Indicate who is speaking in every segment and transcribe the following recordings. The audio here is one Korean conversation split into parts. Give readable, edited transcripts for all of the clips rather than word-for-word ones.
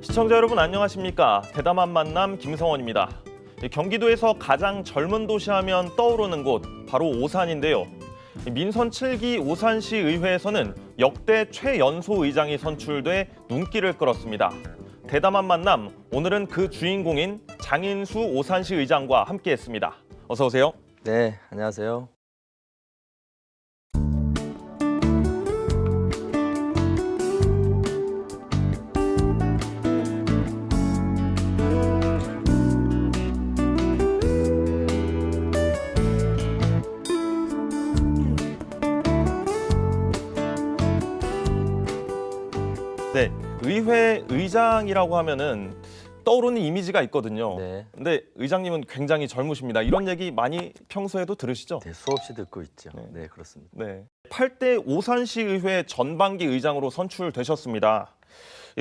Speaker 1: 시청자 여러분 안녕하십니까? 대담한 만남 김성원입니다. 경기도에서 가장 젊은 도시 하면 떠오르는 곳 바로 오산인데요. 민선 7기 오산시 의회에서는 역대 최연소 의장이 선출돼 눈길을 끌었습니다. 대담한 만남, 오늘은 그 주인공인 장인수 오산시 의장과 함께했습니다. 어서 오세요.
Speaker 2: 네, 안녕하세요.
Speaker 1: 네, 의회 의장이라고 하면은 떠오르는 이미지가 있거든요.
Speaker 2: 네.
Speaker 1: 근데 의장님은 굉장히 젊으십니다. 이런 얘기 많이 평소에도 들으시죠?
Speaker 2: 네, 수없이 듣고 있죠.
Speaker 1: 네.
Speaker 2: 네, 그렇습니다.
Speaker 1: 네. 8대 오산시 의회 전반기 의장으로 선출되셨습니다.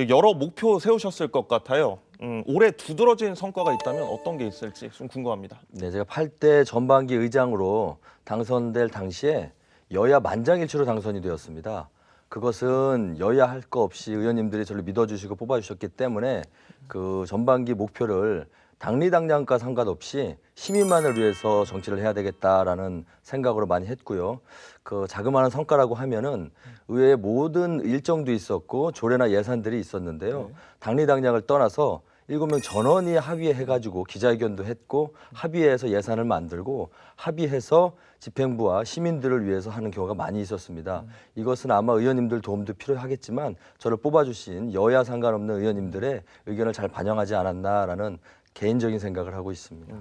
Speaker 1: 여러 목표 세우셨을 것 같아요. 올해 두드러진 성과가 있다면 어떤 게 있을지 좀 궁금합니다.
Speaker 2: 네, 제가 8대 전반기 의장으로 당선될 당시에 여야 만장일치로 당선이 되었습니다. 그것은 여야 할 거 없이 의원님들이 저를 믿어주시고 뽑아주셨기 때문에 그 전반기 목표를 당리당량과 상관없이 시민만을 위해서 정치를 해야 되겠다라는 생각으로 많이 했고요. 그 자그마한 성과라고 하면은 의회의 모든 일정도 있었고 조례나 예산들이 있었는데요. 당리당량을 떠나서 7명 전원이 합의해가지고 기자회견도 했고 합의해서 예산을 만들고 합의해서 집행부와 시민들을 위해서 하는 경우가 많이 있었습니다. 이것은 아마 의원님들 도움도 필요하겠지만 저를 뽑아주신 여야 상관없는 의원님들의 의견을 잘 반영하지 않았나라는 개인적인 생각을 하고 있습니다.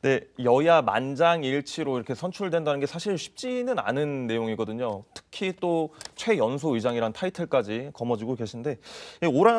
Speaker 1: 네, 여야 만장일치로 이렇게 선출된다는 게 사실 쉽지는 않은 내용이거든요. 특히 또 최연소 의장이란 타이틀까지 거머쥐고 계신데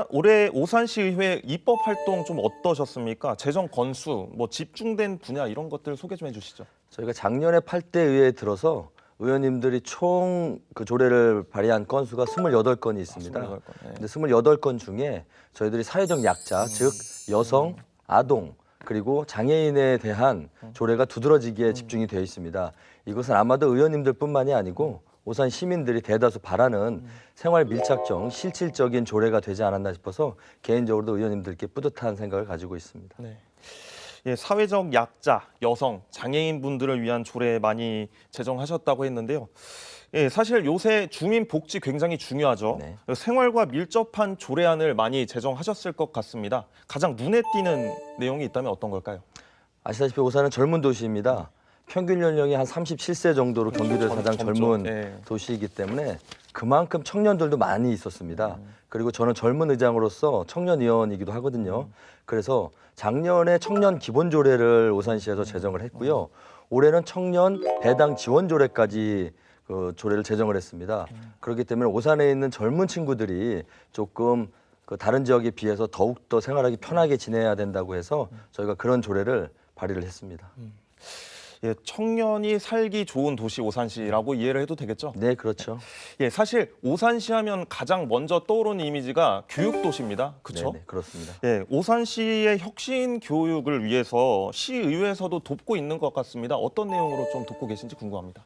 Speaker 1: 올해 오산시 의회 입법 활동 좀 어떠셨습니까? 재정 건수, 뭐 집중된 분야 이런 것들 소개 좀 해주시죠.
Speaker 2: 저희가 작년에 8대 의회에 들어서 의원님들이 총 그 조례를 발의한 건수가 28건이 있습니다.
Speaker 1: 28건, 네.
Speaker 2: 근데 28건 중에 저희들이 사회적 약자, 즉 여성, 아동, 그리고 장애인에 대한 조례가 두드러지게 집중이 되어 있습니다. 이것은 아마도 의원님들뿐만이 아니고 오산 시민들이 대다수 바라는 생활 밀착형 실질적인 조례가 되지 않았나 싶어서 개인적으로도 의원님들께 뿌듯한 생각을 가지고 있습니다.
Speaker 1: 네. 예, 사회적 약자, 여성, 장애인 분들을 위한 조례 많이 제정하셨다고 했는데요. 예, 사실 요새 주민 복지 굉장히 중요하죠.
Speaker 2: 네.
Speaker 1: 생활과 밀접한 조례안을 많이 제정하셨을 것 같습니다. 가장 눈에 띄는 내용이 있다면 어떤 걸까요?
Speaker 2: 아시다시피 오산은 젊은 도시입니다. 평균 연령이 한 37세 정도로 경기도에서 가장
Speaker 1: 젊죠.
Speaker 2: 젊은
Speaker 1: 네.
Speaker 2: 도시이기 때문에 그만큼 청년들도 많이 있었습니다. 그리고 저는 젊은 의장으로서 청년 의원이기도 하거든요. 그래서 작년에 청년 기본조례를 오산시에서 제정을 했고요. 올해는 청년 배당 지원 조례까지 그 조례를 제정을 했습니다. 그렇기 때문에 오산에 있는 젊은 친구들이 조금 그 다른 지역에 비해서 더욱더 생활하기 편하게 지내야 된다고 해서 저희가 그런 조례를 발의를 했습니다.
Speaker 1: 예, 청년이 살기 좋은 도시 오산시라고 이해를 해도 되겠죠?
Speaker 2: 네, 그렇죠.
Speaker 1: 예, 사실 오산시 하면 가장 먼저 떠오르는 이미지가 교육 도시입니다. 그렇죠?
Speaker 2: 네, 그렇습니다.
Speaker 1: 예, 오산시의 혁신 교육을 위해서 시의회에서도 돕고 있는 것 같습니다. 어떤 내용으로 좀 돕고 계신지 궁금합니다.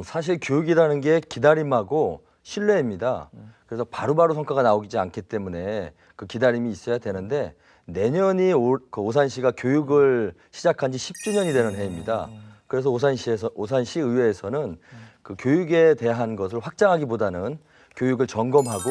Speaker 2: 사실 교육이라는 게 기다림하고 신뢰입니다. 그래서 바로바로 성과가 나오지 않기 때문에 그 기다림이 있어야 되는데 내년이 오산시가 교육을 시작한 지 10주년이 되는 해입니다. 그래서 오산시 의회에서는 그 교육에 대한 것을 확장하기보다는 교육을 점검하고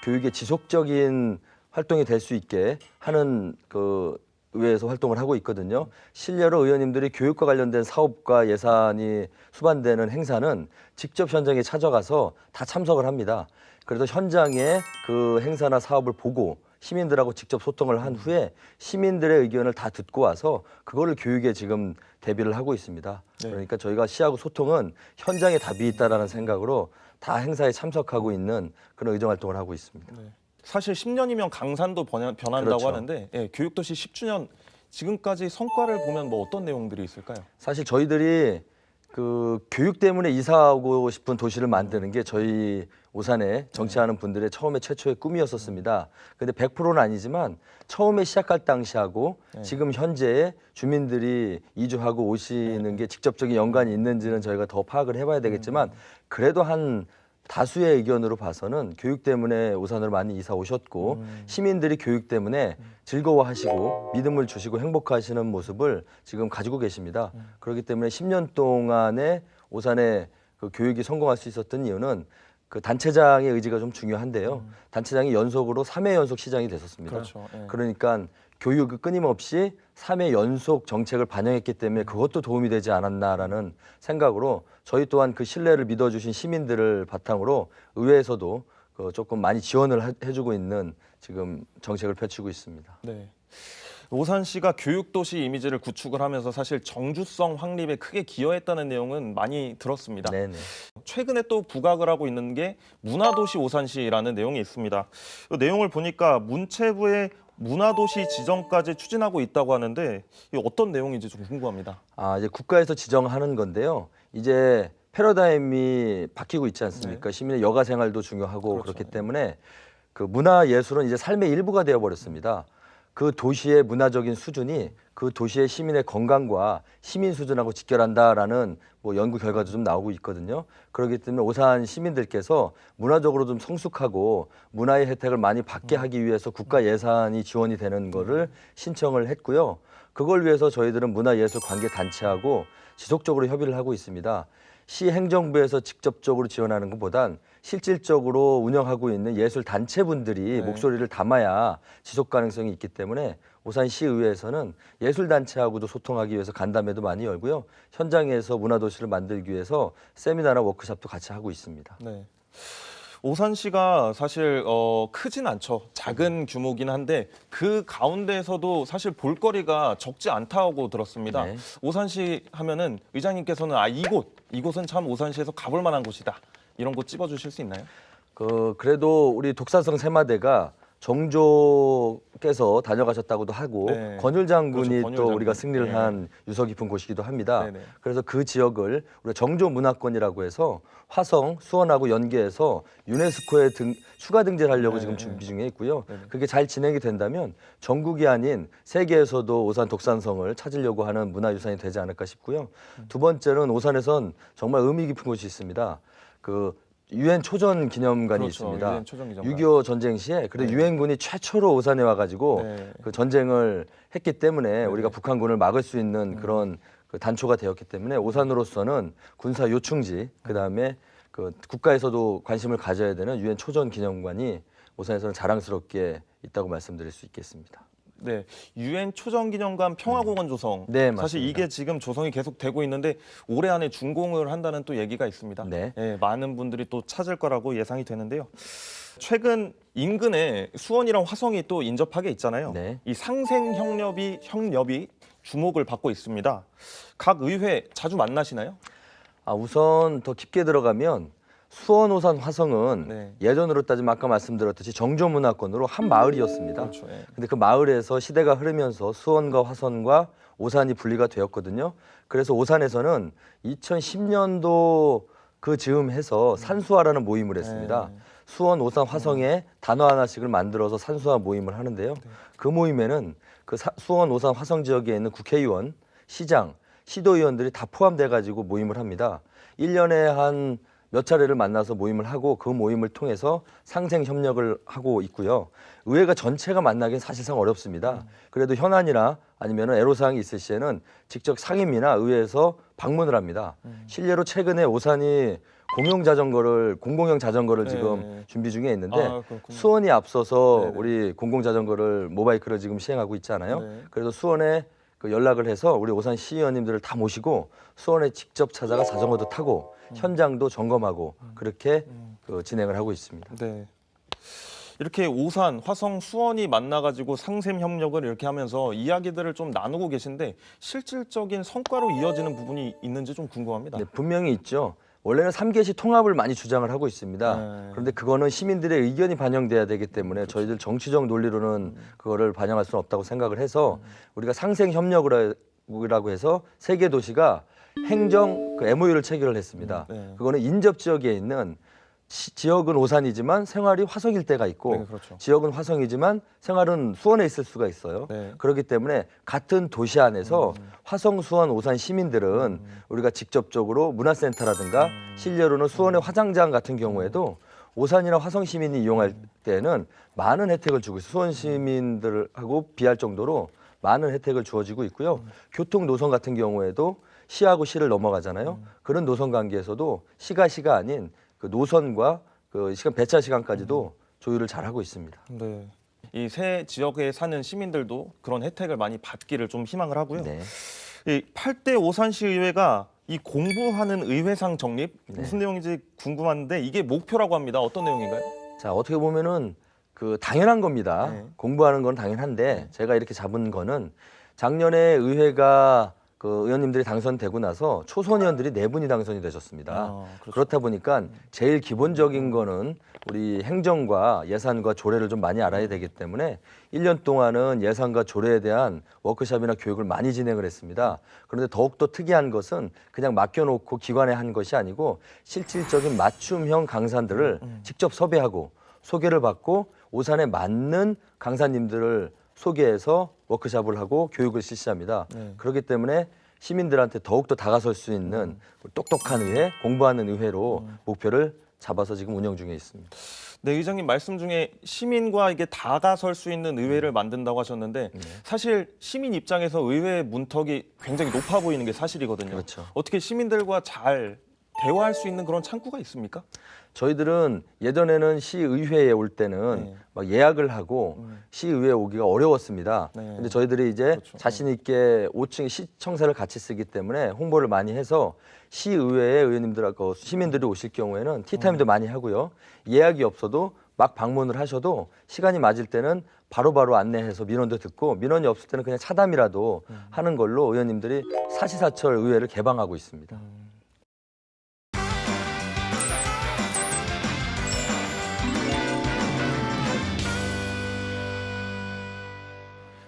Speaker 2: 교육의 지속적인 활동이 될 수 있게 하는 그 의회에서 활동을 하고 있거든요. 실례로 의원님들이 교육과 관련된 사업과 예산이 수반되는 행사는 직접 현장에 찾아가서 다 참석을 합니다. 그래서 현장에 그 행사나 사업을 보고 시민들하고 직접 소통을 한 후에 시민들의 의견을 다 듣고 와서 그거를 교육에 지금 대비를 하고 있습니다.
Speaker 1: 네.
Speaker 2: 그러니까 저희가 시하고 소통은 현장에 답이 있다라는 생각으로 다 행사에 참석하고 있는 그런 의정 활동을 하고 있습니다.
Speaker 1: 네. 사실 10년이면 강산도 변한다고
Speaker 2: 그렇죠.
Speaker 1: 하는데 예, 교육도시 10주년 지금까지 성과를 보면 뭐 어떤 내용들이 있을까요?
Speaker 2: 사실 저희들이 그 교육 때문에 이사하고 싶은 도시를 만드는 게 저희 오산에 정치하는 분들의 처음에 최초의 꿈이었었습니다. 근데 100%는 아니지만 처음에 시작할 당시하고 지금 현재의 주민들이 이주하고 오시는 게 직접적인 연관이 있는지는 저희가 더 파악을 해봐야 되겠지만 그래도 한 다수의 의견으로 봐서는 교육 때문에 오산으로 많이 이사 오셨고 시민들이 교육 때문에 즐거워하시고 믿음을 주시고 행복하시는 모습을 지금 가지고 계십니다. 그렇기 때문에 10년 동안에 오산에 그 교육이 성공할 수 있었던 이유는 그 단체장의 의지가 좀 중요한데요. 단체장이 연속으로 3회 연속 시장이 됐었습니다.
Speaker 1: 그렇죠. 예.
Speaker 2: 그러니까 교육을 끊임없이 3회 연속 정책을 반영했기 때문에 그것도 도움이 되지 않았나라는 생각으로 저희 또한 그 신뢰를 믿어주신 시민들을 바탕으로 의회에서도 그 조금 많이 지원을 해주고 있는 지금 정책을 펼치고 있습니다.
Speaker 1: 네. 오산시가 교육도시 이미지를 구축을 하면서 사실 정주성 확립에 크게 기여했다는 내용은 많이 들었습니다.
Speaker 2: 네네.
Speaker 1: 최근에 또 부각을 하고 있는 게 문화도시 오산시라는 내용이 있습니다. 이 내용을 보니까 문체부의 문화도시 지정까지 추진하고 있다고 하는데 이 어떤 내용인지 좀 궁금합니다.
Speaker 2: 이제 국가에서 지정하는 건데요. 이제 패러다임이 바뀌고 있지 않습니까? 시민의 여가 생활도 중요하고
Speaker 1: 그렇죠.
Speaker 2: 그렇기 때문에 그 문화 예술은 이제 삶의 일부가 되어 버렸습니다. 그 도시의 문화적인 수준이 그 도시의 시민의 건강과 시민 수준하고 직결한다라는 뭐 연구 결과도 좀 나오고 있거든요. 그렇기 때문에 오산 시민들께서 문화적으로 좀 성숙하고 문화의 혜택을 많이 받게 하기 위해서 국가 예산이 지원이 되는 거를 신청을 했고요. 그걸 위해서 저희들은 문화예술관계단체하고 지속적으로 협의를 하고 있습니다. 시 행정부에서 직접적으로 지원하는 것보단 실질적으로 운영하고 있는 예술단체분들이 목소리를 담아야 지속 가능성이 있기 때문에 오산시의회에서는 예술단체하고도 소통하기 위해서 간담회도 많이 열고요. 현장에서 문화도시를 만들기 위해서 세미나나 워크숍도 같이 하고 있습니다.
Speaker 1: 네. 오산시가 사실 크진 않죠. 작은 규모긴 한데 그 가운데에서도 사실 볼거리가 적지 않다고 들었습니다.
Speaker 2: 네.
Speaker 1: 오산시 하면은 의장님께서는 이곳은 참 오산시에서 가볼 만한 곳이다. 이런 곳 찝어주실 수 있나요?
Speaker 2: 그래도 우리 독산성 세마대가 정조께서 다녀가셨다고도 하고
Speaker 1: 네.
Speaker 2: 권율 장군이
Speaker 1: 그렇죠, 권율
Speaker 2: 또 우리가
Speaker 1: 장군.
Speaker 2: 승리를
Speaker 1: 네.
Speaker 2: 한 유서 깊은 곳이기도 합니다.
Speaker 1: 네네.
Speaker 2: 그래서 그 지역을 우리가 정조 문화권이라고 해서 화성, 수원하고 연계해서 유네스코에 추가 등재를 하려고
Speaker 1: 네.
Speaker 2: 지금 준비 중에 있고요.
Speaker 1: 네네.
Speaker 2: 그게 잘 진행이 된다면 전국이 아닌 세계에서도 오산 독산성을 찾으려고 하는 문화유산이 되지 않을까 싶고요. 두 번째는 오산에선 정말 의미 깊은 곳이 있습니다. 그 유엔 초전 기념관이
Speaker 1: 그렇죠.
Speaker 2: 있습니다.
Speaker 1: 유엔 초전 기념관.
Speaker 2: 6.25 전쟁 시에 그래
Speaker 1: 네.
Speaker 2: 유엔군이 최초로 오산에 와가지고
Speaker 1: 네.
Speaker 2: 그 전쟁을 했기 때문에 우리가 북한군을 막을 수 있는 그런 그 단초가 되었기 때문에 오산으로서는 군사 요충지 그다음에 그 국가에서도 관심을 가져야 되는 유엔 초전 기념관이 오산에서는 자랑스럽게 있다고 말씀드릴 수 있겠습니다.
Speaker 1: 네, 유엔 초전기념관 평화공원 조성.
Speaker 2: 네,
Speaker 1: 사실
Speaker 2: 맞습니다.
Speaker 1: 이게 지금 조성이 계속 되고 있는데 올해 안에 준공을 한다는 또 얘기가 있습니다.
Speaker 2: 네.
Speaker 1: 많은 분들이 또 찾을 거라고 예상이 되는데요. 최근 인근에 수원이랑 화성이 또 인접하게 있잖아요.
Speaker 2: 네.
Speaker 1: 이 상생 협력이 주목을 받고 있습니다. 각 의회 자주 만나시나요?
Speaker 2: 우선 더 깊게 들어가면 수원, 오산, 화성은
Speaker 1: 네.
Speaker 2: 예전으로 따지면 아까 말씀드렸듯이 정조 문화권으로 한 마을이었습니다.
Speaker 1: 그렇죠. 예.
Speaker 2: 근데 그 마을에서 시대가 흐르면서 수원과 화성과 오산이 분리가 되었거든요. 그래서 오산에서는 2010년도 그 즈음해서 산수화라는 모임을 했습니다.
Speaker 1: 네.
Speaker 2: 수원, 오산, 화성에 단어 하나씩을 만들어서 산수화 모임을 하는데요. 그 모임에는 그 수원, 오산, 화성 지역에 있는 국회의원, 시장, 시도의원들이 다 포함돼 가지고 모임을 합니다. 1년에 한 몇 차례를 만나서 모임을 하고 그 모임을 통해서 상생 협력을 하고 있고요. 의회가 전체가 만나기는 사실상 어렵습니다. 그래도 현안이나 아니면 애로사항이 있을 시에는 직접 상임위나 의회에서 방문을 합니다. 실례로 최근에 오산이 공공형 자전거를
Speaker 1: 네.
Speaker 2: 지금 준비 중에 있는데
Speaker 1: 그렇군요.
Speaker 2: 수원이 앞서서
Speaker 1: 네네.
Speaker 2: 우리 공공자전거를 모바이크를 지금 시행하고 있지 않아요?
Speaker 1: 네.
Speaker 2: 그래서 수원에 그 연락을 해서 우리 오산 시의원님들을 다 모시고 수원에 직접 찾아가 자전거도 타고 현장도 점검하고 그렇게 그 진행을 하고 있습니다.
Speaker 1: 네. 이렇게 오산, 화성, 수원이 만나가지고 상생 협력을 이렇게 하면서 이야기들을 좀 나누고 계신데 실질적인 성과로 이어지는 부분이 있는지 좀 궁금합니다.
Speaker 2: 네, 분명히 있죠. 원래는 3개시 통합을 많이 주장을 하고 있습니다.
Speaker 1: 네.
Speaker 2: 그런데 그거는 시민들의 의견이 반영돼야 되기 때문에 저희들 정치적 논리로는 그거를 반영할 수는 없다고 생각을 해서 우리가 상생 협력이라고 해서 3개 도시가 행정 그 MOU를 체결을 했습니다.
Speaker 1: 네.
Speaker 2: 그거는 인접 지역에 있는 지역은 오산이지만 생활이 화성일 때가 있고
Speaker 1: 네, 그렇죠.
Speaker 2: 지역은 화성이지만 생활은 수원에 있을 수가 있어요.
Speaker 1: 네.
Speaker 2: 그렇기 때문에 같은 도시 안에서 화성, 수원, 오산 시민들은 우리가 직접적으로 문화센터라든가 실례로는 수원의 화장장 같은 경우에도 오산이나 화성 시민이 이용할 때는 많은 혜택을 주고 있어요. 수원 시민들하고 비할 정도로 많은 혜택을 주어지고 있고요. 교통 노선 같은 경우에도 시하고 시를 넘어가잖아요. 그런 노선 관계에서도 시가 아닌 그 노선과 그 시간 배차 시간까지도 조율을 잘 하고 있습니다.
Speaker 1: 네. 이 새 지역에 사는 시민들도 그런 혜택을 많이 받기를 좀 희망을 하고요.
Speaker 2: 네.
Speaker 1: 이 8대 오산시 의회가 이 공부하는 의회상 정립
Speaker 2: 네.
Speaker 1: 무슨 내용인지 궁금한데 이게 목표라고 합니다. 어떤 내용인가요?
Speaker 2: 자, 어떻게 보면은 그 당연한 겁니다.
Speaker 1: 네.
Speaker 2: 공부하는 건 당연한데 제가 이렇게 잡은 거는 작년에 의회가 그 의원님들이 당선되고 나서 초선 의원들이 4분이 당선이 되셨습니다.
Speaker 1: 그렇죠.
Speaker 2: 그렇다 보니까 제일 기본적인 거는 우리 행정과 예산과 조례를 좀 많이 알아야 되기 때문에 1년 동안은 예산과 조례에 대한 워크숍이나 교육을 많이 진행을 했습니다. 그런데 더욱더 특이한 것은 그냥 맡겨놓고 기관에 한 것이 아니고 실질적인 맞춤형 강사들을 직접 섭외하고 소개를 받고 오산에 맞는 강사님들을 소개해서 워크숍을 하고 교육을 실시합니다.
Speaker 1: 네.
Speaker 2: 그렇기 때문에 시민들한테 더욱더 다가설 수 있는 똑똑한 의회, 공부하는 의회로 목표를 잡아서 지금 운영 중에 있습니다.
Speaker 1: 네, 의장님 말씀 중에 시민과 이게 다가설 수 있는 의회를 만든다고 하셨는데 사실 시민 입장에서 의회 문턱이 굉장히 높아 보이는 게 사실이거든요.
Speaker 2: 그렇죠.
Speaker 1: 어떻게 시민들과 잘 대화할 수 있는 그런 창구가 있습니까?
Speaker 2: 저희들은 예전에는 시의회에 올 때는
Speaker 1: 네.
Speaker 2: 막 예약을 하고 시의회에 오기가 어려웠습니다.
Speaker 1: 네.
Speaker 2: 근데 저희들이 이제
Speaker 1: 그렇죠.
Speaker 2: 자신 있게 5층 시청사를 같이 쓰기 때문에 홍보를 많이 해서 시의회에 의원님들하고 시민들이 오실 경우에는 티타임도 많이 하고요. 예약이 없어도 막 방문을 하셔도 시간이 맞을 때는 바로바로 안내해서 민원도 듣고 민원이 없을 때는 그냥 차담이라도 하는 걸로 의원님들이 사시사철 의회를 개방하고 있습니다.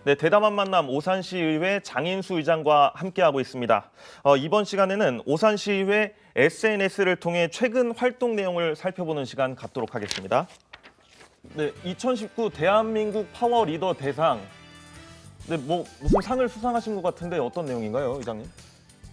Speaker 1: 네, 대담한 만남 오산시의회 장인수 의장과 함께하고 있습니다. 이번 시간에는 오산시의회 SNS를 통해 최근 활동 내용을 살펴보는 시간 갖도록 하겠습니다. 네, 2019 대한민국 파워 리더 대상. 네, 뭐 무슨 상을 수상하신 것 같은데 어떤 내용인가요, 의장님?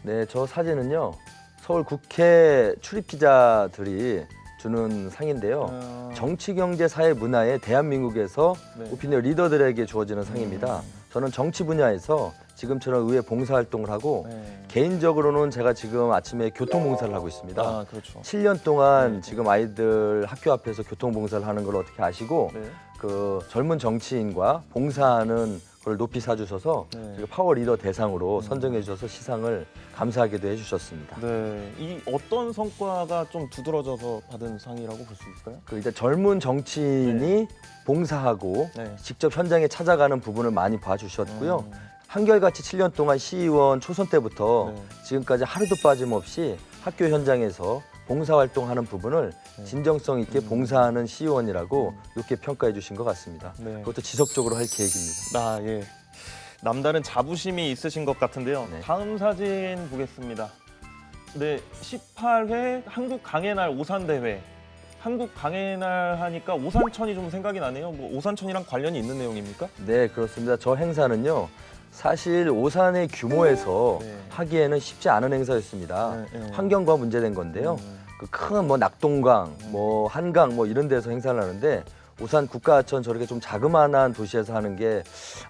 Speaker 2: 네, 저 사진은요. 서울 국회 출입 기자들이 주는 상인데요. 정치, 경제, 사회, 문화에 대한민국에서
Speaker 1: 네.
Speaker 2: 뽑히는 리더들에게 주어지는 상입니다. 저는 정치 분야에서 지금처럼 의회 봉사활동을 하고
Speaker 1: 네.
Speaker 2: 개인적으로는 제가 지금 아침에 교통봉사를 하고 있습니다.
Speaker 1: 아, 그렇죠.
Speaker 2: 7년 동안 지금 아이들 학교 앞에서 교통봉사를 하는 걸 어떻게 아시고
Speaker 1: 네.
Speaker 2: 그 젊은 정치인과 봉사하는 걸 높이 사주셔서
Speaker 1: 네.
Speaker 2: 지금 파워 리더 대상으로 선정해 주셔서 시상을 감사하게도 해주셨습니다.
Speaker 1: 네, 이 어떤 성과가 좀 두드러져서 받은 상이라고 볼 수 있을까요?
Speaker 2: 그 이제 젊은 정치인이 봉사하고
Speaker 1: 네.
Speaker 2: 직접 현장에 찾아가는 부분을 많이 봐주셨고요. 한결같이 7년 동안 시의원 초선 때부터
Speaker 1: 네.
Speaker 2: 지금까지 하루도 빠짐없이 학교 현장에서 봉사활동하는 부분을 진정성 있게 봉사하는 시의원이라고 높게 평가해 주신 것 같습니다.
Speaker 1: 네.
Speaker 2: 그것도 지속적으로 할 계획입니다.
Speaker 1: 아, 예. 남다른 자부심이 있으신 것 같은데요.
Speaker 2: 네.
Speaker 1: 다음 사진 보겠습니다. 네, 18회 한국 강해날 오산대회. 한국 강해날 하니까 오산천이 좀 생각이 나네요. 뭐 오산천이랑 관련이 있는 내용입니까?
Speaker 2: 네, 그렇습니다. 저 행사는요. 사실 오산의 규모에서
Speaker 1: 네.
Speaker 2: 하기에는 쉽지 않은 행사였습니다.
Speaker 1: 네, 네.
Speaker 2: 환경과 문제된 건데요. 그 큰 뭐 낙동강, 뭐 한강 뭐 이런 데서 행사를 하는데 오산 국가하천 저렇게 좀 자그마한 도시에서 하는 게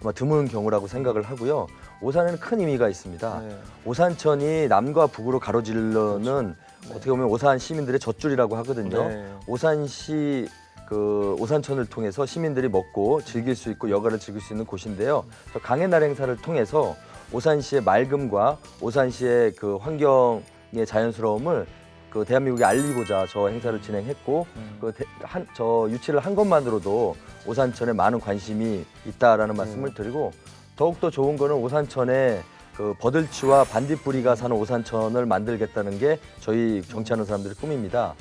Speaker 2: 아마 드문 경우라고 생각을 하고요. 오산에는 큰 의미가 있습니다.
Speaker 1: 네.
Speaker 2: 오산천이 남과 북으로 가로질러는 어떻게 보면 오산 시민들의 젖줄이라고 하거든요.
Speaker 1: 네.
Speaker 2: 오산시 그 오산천을 통해서 시민들이 먹고 즐길 수 있고 여가를 즐길 수 있는 곳인데요. 그래서 강해날 행사를 통해서 오산시의 맑음과 오산시의 그 환경의 자연스러움을 그 대한민국에 알리고자 저 행사를 진행했고 저 유치를 한 것만으로도 오산천에 많은 관심이 있다라는 말씀을 드리고 더욱더 좋은 거는 오산천에 그 버들치와 반딧불이가 사는 오산천을 만들겠다는 게 저희 정치하는 사람들의 꿈입니다.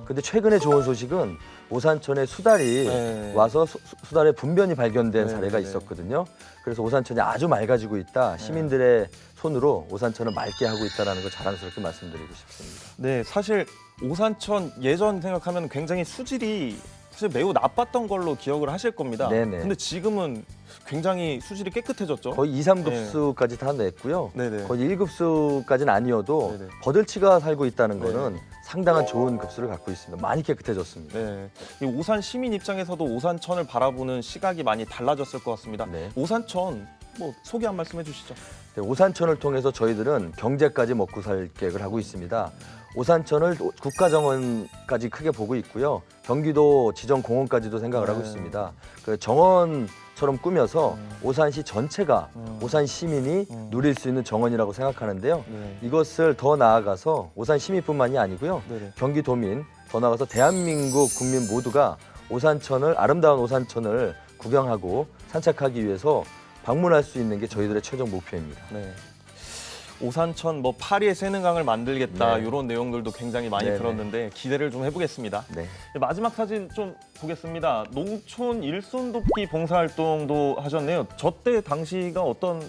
Speaker 2: 근데 최근에 좋은 소식은 오산천에 수달이
Speaker 1: 네.
Speaker 2: 와서 수달의 분변이 발견된
Speaker 1: 네,
Speaker 2: 사례가
Speaker 1: 네.
Speaker 2: 있었거든요. 그래서 오산천이 아주 맑아지고 있다. 시민들의 손으로 오산천을 맑게 하고 있다는 걸 자랑스럽게 말씀드리고 싶습니다.
Speaker 1: 네, 사실 오산천 예전 생각하면 굉장히 수질이 사실 매우 나빴던 걸로 기억을 하실 겁니다.
Speaker 2: 네네.
Speaker 1: 근데 지금은 굉장히 수질이 깨끗해졌죠.
Speaker 2: 거의 2, 3급수까지 다 냈고요.
Speaker 1: 네네.
Speaker 2: 거의 1급수까지는 아니어도
Speaker 1: 네네.
Speaker 2: 버들치가 살고 있다는
Speaker 1: 네.
Speaker 2: 거는 상당한 좋은 급수를 갖고 있습니다. 많이 깨끗해졌습니다.
Speaker 1: 네, 이 오산 시민 입장에서도 오산천을 바라보는 시각이 많이 달라졌을 것 같습니다.
Speaker 2: 네.
Speaker 1: 오산천 뭐 소개 한 말씀 해주시죠.
Speaker 2: 네, 오산천을 통해서 저희들은 경제까지 먹고 살 계획을 하고 있습니다. 오산천을 국가정원까지 크게 보고 있고요. 경기도 지정공원까지도 생각을 하고
Speaker 1: 네.
Speaker 2: 있습니다. 그 정원처럼 꾸며서 오산시 전체가 오산 시민이 누릴 수 있는 정원이라고 생각하는데요.
Speaker 1: 네.
Speaker 2: 이것을 더 나아가서 오산 시민뿐만이 아니고요.
Speaker 1: 네네.
Speaker 2: 경기도민, 더 나아가서 대한민국 국민 모두가 아름다운 오산천을 구경하고 산책하기 위해서 방문할 수 있는 게 저희들의 최종 목표입니다.
Speaker 1: 네. 오산천 뭐 파리의 새는강을 만들겠다
Speaker 2: 네.
Speaker 1: 이런 내용들도 굉장히 많이
Speaker 2: 네네.
Speaker 1: 들었는데 기대를 좀 해보겠습니다.
Speaker 2: 네.
Speaker 1: 마지막 사진 좀 보겠습니다. 농촌 일손 돕기 봉사활동도 하셨네요. 저 때 당시가 어떤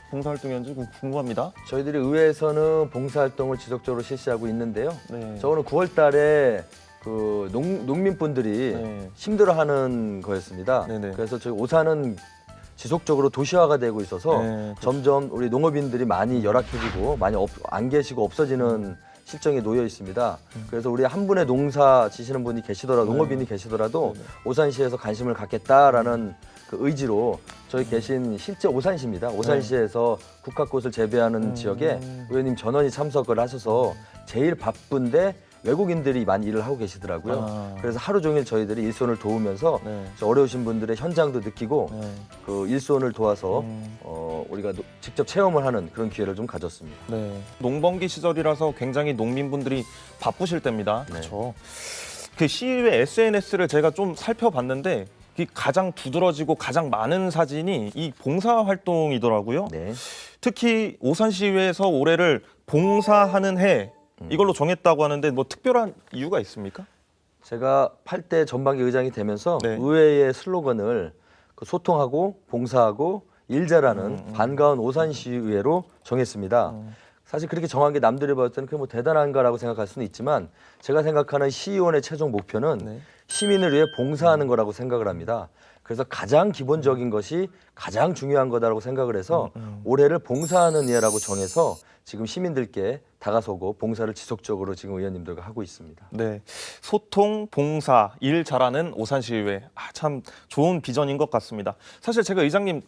Speaker 1: 봉사활동이었는지 궁금합니다.
Speaker 2: 저희들이 의회에서는 봉사활동을 지속적으로 실시하고 있는데요.
Speaker 1: 네.
Speaker 2: 저거는 9월 달에 그 농민분들이
Speaker 1: 네.
Speaker 2: 힘들어하는 거였습니다.
Speaker 1: 네네.
Speaker 2: 그래서 저희 오산은 지속적으로 도시화가 되고 있어서
Speaker 1: 네,
Speaker 2: 점점 우리 농업인들이 많이 열악해지고 많이 안 계시고 없어지는 실정에 놓여 있습니다. 그래서 우리 한 분의 농사 지시는 분이 계시더라도 농업인이 계시더라도
Speaker 1: 네네.
Speaker 2: 오산시에서 관심을 갖겠다라는 그 의지로 저희 계신 실제 오산시입니다. 오산시에서 국화꽃을 재배하는 지역에 의원님 전원이 참석을 하셔서 제일 바쁜데 외국인들이 많이 일을 하고 계시더라고요.
Speaker 1: 아.
Speaker 2: 그래서 하루 종일 저희들이 일손을 도우면서
Speaker 1: 네.
Speaker 2: 저 어려우신 분들의 현장도 느끼고
Speaker 1: 네.
Speaker 2: 그 일손을 도와서 우리가 직접 체험을 하는 그런 기회를 좀 가졌습니다.
Speaker 1: 네. 농번기 시절이라서 굉장히 농민분들이 바쁘실 때입니다.
Speaker 2: 네.
Speaker 1: 그렇죠. 그 시의회 SNS를 제가 좀 살펴봤는데 가장 두드러지고 가장 많은 사진이 이 봉사 활동이더라고요.
Speaker 2: 네.
Speaker 1: 특히 오산시의회에서 올해를 봉사하는 해 이걸로 정했다고 하는데 뭐 특별한 이유가 있습니까?
Speaker 2: 제가 8대 전반기 의장이 되면서
Speaker 1: 네.
Speaker 2: 의회의 슬로건을 그 소통하고 봉사하고 일 잘하는 반가운 오산시의회로 정했습니다. 사실 그렇게 정한 게 남들이 봤을 때는 그게 뭐 대단한가라고 생각할 수는 있지만 제가 생각하는 시의원의 최종 목표는
Speaker 1: 네.
Speaker 2: 시민을 위해 봉사하는 거라고 생각을 합니다. 그래서 가장 기본적인 것이 가장 중요한 거다라고 생각을 해서 올해를 봉사하는 해라고 정해서 지금 시민들께 다가서고 봉사를 지속적으로 지금 의원님들과 하고 있습니다.
Speaker 1: 네, 소통, 봉사, 일 잘하는 오산시의회. 참 좋은 비전인 것 같습니다. 사실 제가 의장님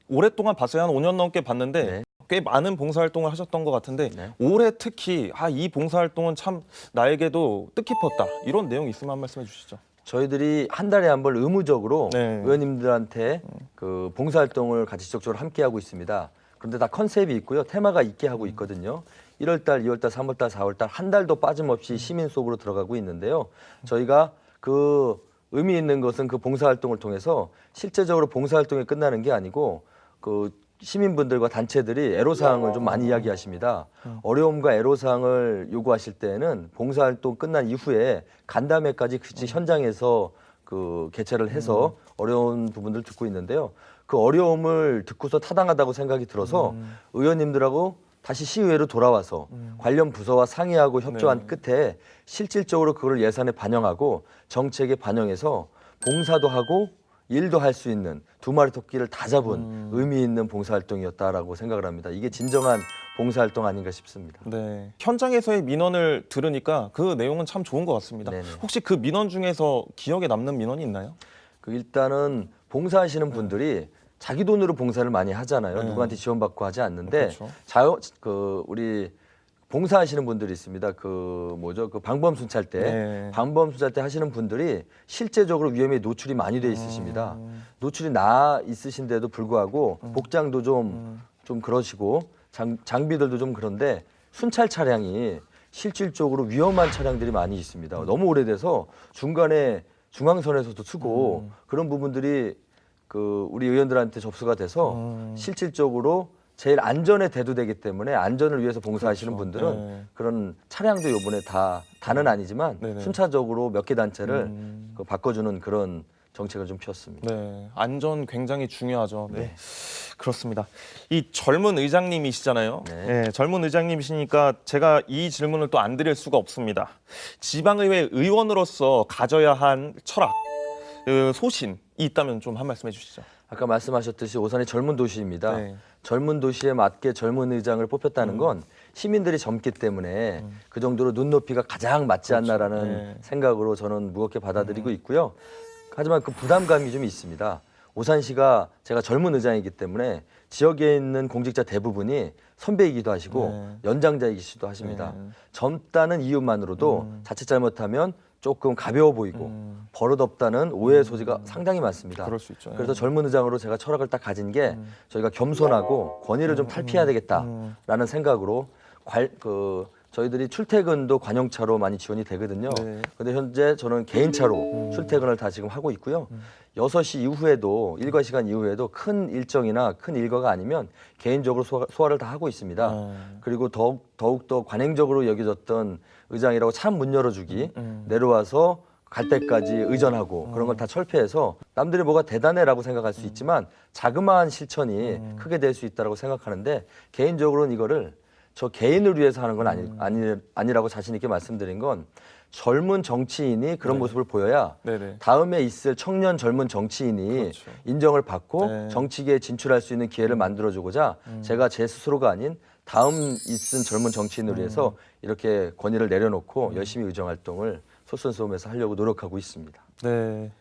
Speaker 1: 오랫동안 봤어요. 한 5년 넘게 봤는데
Speaker 2: 네.
Speaker 1: 꽤 많은 봉사활동을 하셨던 것 같은데
Speaker 2: 네.
Speaker 1: 올해 특히 이 봉사활동은 참 나에게도 뜻깊었다. 이런 내용 있으면 한 말씀 해주시죠.
Speaker 2: 저희들이 한 달에 한 번 의무적으로
Speaker 1: 네.
Speaker 2: 의원님들한테 그 봉사활동을 같이 지속적으로 함께 하고 있습니다. 그런데 다 컨셉이 있고요. 테마가 있게 하고 있거든요. 1월 달, 2월 달, 3월 달, 4월 달 한 달도 빠짐없이 시민 속으로 들어가고 있는데요. 저희가 그 의미 있는 것은 그 봉사활동을 통해서 실제적으로 봉사활동이 끝나는 게 아니고 그 시민분들과 단체들이 애로사항을 좀 많이 이야기하십니다. 어려움과 애로사항을 요구하실 때에는 봉사활동 끝난 이후에 간담회까지 같이 현장에서 그 개최를 해서 어려운 부분들을 듣고 있는데요. 그 어려움을 듣고서 타당하다고 생각이 들어서 의원님들하고 다시 시의회로 돌아와서 관련 부서와 상의하고 협조한 끝에 실질적으로 그걸 예산에 반영하고 정책에 반영해서 봉사도 하고 일도 할 수 있는 두 마리 토끼를 다 잡은 의미 있는 봉사활동이었다라고 생각을 합니다. 이게 진정한 봉사활동 아닌가 싶습니다.
Speaker 1: 네, 현장에서의 민원을 들으니까 그 내용은 참 좋은 것 같습니다.
Speaker 2: 네네.
Speaker 1: 혹시 그 민원 중에서 기억에 남는 민원이 있나요?
Speaker 2: 그 일단은 봉사하시는 분들이 자기 돈으로 봉사를 많이 하잖아요.
Speaker 1: 네.
Speaker 2: 누구한테 지원받고 하지 않는데
Speaker 1: 그렇죠.
Speaker 2: 우리 봉사하시는 분들이 있습니다. 그 방범 순찰 때
Speaker 1: 네.
Speaker 2: 방범 순찰 때 하시는 분들이 실제적으로 위험에 노출이 많이 돼 있으십니다. 노출이 나 있으신데도 불구하고 복장도 좀 그러시고 장비들도 좀 그런데 순찰 차량이 실질적으로 위험한 차량들이 많이 있습니다. 너무 오래돼서 중간에 중앙선에서도 쓰고 그런 부분들이 그 우리 의원들한테 접수가 돼서 실질적으로 제일 안전에 대두되기 때문에 안전을 위해서 봉사하시는
Speaker 1: 그렇죠.
Speaker 2: 분들은
Speaker 1: 네.
Speaker 2: 그런 차량도 이번에 다는 아니지만
Speaker 1: 네네.
Speaker 2: 순차적으로 몇 개 단체를 바꿔주는 그런 정책을 좀 폈습니다.
Speaker 1: 네, 안전 굉장히 중요하죠. 네. 그렇습니다. 이 젊은 의장님이시잖아요.
Speaker 2: 네.
Speaker 1: 네, 젊은 의장님이시니까 제가 이 질문을 또 안 드릴 수가 없습니다. 지방의회 의원으로서 가져야 한 철학, 소신이 있다면 좀 한 말씀 해주시죠.
Speaker 2: 아까 말씀하셨듯이 오산이 젊은 도시입니다.
Speaker 1: 네.
Speaker 2: 젊은 도시에 맞게 젊은 의장을 뽑혔다는 건 시민들이 젊기 때문에 그 정도로 눈높이가 가장 맞지 않나라는
Speaker 1: 네.
Speaker 2: 생각으로 저는 무겁게 받아들이고 있고요. 하지만 그 부담감이 좀 있습니다. 오산시가 제가 젊은 의장이기 때문에 지역에 있는 공직자 대부분이 선배이기도 하시고
Speaker 1: 네.
Speaker 2: 연장자이기도 하십니다.
Speaker 1: 네.
Speaker 2: 젊다는 이유만으로도 자칫 잘못하면 조금 가벼워 보이고 버릇없다는 오해의 소지가 상당히 많습니다.
Speaker 1: 그럴 수 있죠.
Speaker 2: 그래서 젊은 의장으로 제가 철학을 딱 가진 게 저희가 겸손하고 권위를 좀 탈피해야 되겠다라는 생각으로 저희들이 출퇴근도 관용차로 많이 지원이 되거든요.
Speaker 1: 네.
Speaker 2: 근데 현재 저는 개인차로 출퇴근을 다 지금 하고 있고요. 6시 이후에도 일과 시간 이후에도 큰 일정이나 큰 일과가 아니면 개인적으로 소화를 다 하고 있습니다. 그리고 더욱더 관행적으로 여겨졌던 의장이라고 참 문 열어주기 내려와서 갈 때까지 의전하고 그런 걸 다 철폐해서 남들이 뭐가 대단해라고 생각할 수 있지만 자그마한 실천이 크게 될 수 있다고 생각하는데 개인적으로는 이거를 저 개인을 위해서 하는 건 아니라고 자신 있게 말씀드린 건 젊은 정치인이 그런 모습을 보여야
Speaker 1: 네네.
Speaker 2: 다음에 있을 청년 젊은 정치인이
Speaker 1: 그렇죠.
Speaker 2: 인정을 받고
Speaker 1: 네.
Speaker 2: 정치계에 진출할 수 있는 기회를 만들어주고자 제가 제 스스로가 아닌 다음 있은 젊은 정치인을 위해서 이렇게 권위를 내려놓고 열심히 의정활동을 솔선수범해서 하려고 노력하고 있습니다.
Speaker 1: 네.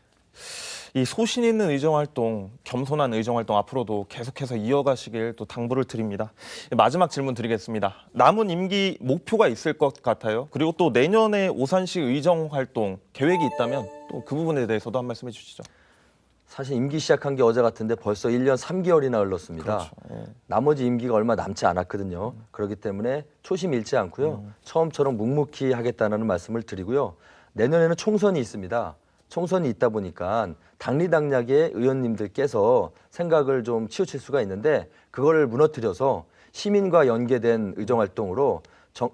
Speaker 1: 이 소신 있는 의정활동, 겸손한 의정활동 앞으로도 계속해서 이어가시길 또 당부를 드립니다. 마지막 질문 드리겠습니다. 남은 임기 목표가 있을 것 같아요. 그리고 또 내년에 오산시 의정활동 계획이 있다면 또 그 부분에 대해서도 한 말씀 해주시죠.
Speaker 2: 사실 임기 시작한 게 어제 같은데 벌써 1년 3개월이나 흘렀습니다.
Speaker 1: 그렇죠. 예.
Speaker 2: 나머지 임기가 얼마 남지 않았거든요. 그렇기 때문에 초심 잃지 않고요. 처음처럼 묵묵히 하겠다는 말씀을 드리고요. 내년에는 총선이 있습니다. 총선이 있다 보니까 당리당략의 의원님들께서 생각을 좀 치우칠 수가 있는데 그거를 무너뜨려서 시민과 연계된 의정활동으로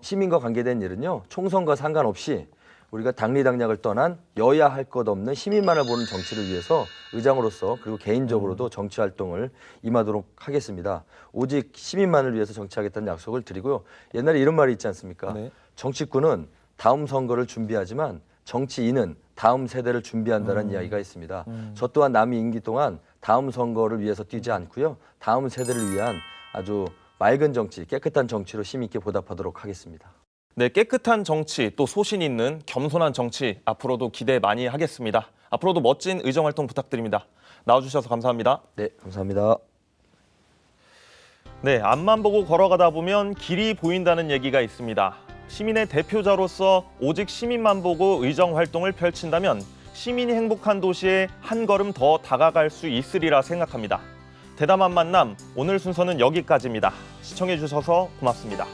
Speaker 2: 시민과 관계된 일은요. 총선과 상관없이 우리가 당리당략을 떠난 여야 할 것 없는 시민만을 보는 정치를 위해서 의장으로서 그리고 개인적으로도 정치활동을 임하도록 하겠습니다. 오직 시민만을 위해서 정치하겠다는 약속을 드리고요. 옛날에 이런 말이 있지 않습니까?
Speaker 1: 네.
Speaker 2: 정치꾼은 다음 선거를 준비하지만 정치인은 다음 세대를 준비한다는 이야기가 있습니다. 저 또한 남의 임기 동안 다음 선거를 위해서 뛰지 않고요. 다음 세대를 위한 아주 맑은 정치, 깨끗한 정치로 힘 있게 보답하도록 하겠습니다.
Speaker 1: 네, 깨끗한 정치, 또 소신 있는 겸손한 정치 앞으로도 기대 많이 하겠습니다. 앞으로도 멋진 의정활동 부탁드립니다. 나와주셔서 감사합니다.
Speaker 2: 네, 감사합니다.
Speaker 1: 네, 앞만 보고 걸어가다 보면 길이 보인다는 얘기가 있습니다. 시민의 대표자로서 오직 시민만 보고 의정 활동을 펼친다면 시민이 행복한 도시에 한 걸음 더 다가갈 수 있으리라 생각합니다. 대담한 만남, 오늘 순서는 여기까지입니다. 시청해 주셔서 고맙습니다.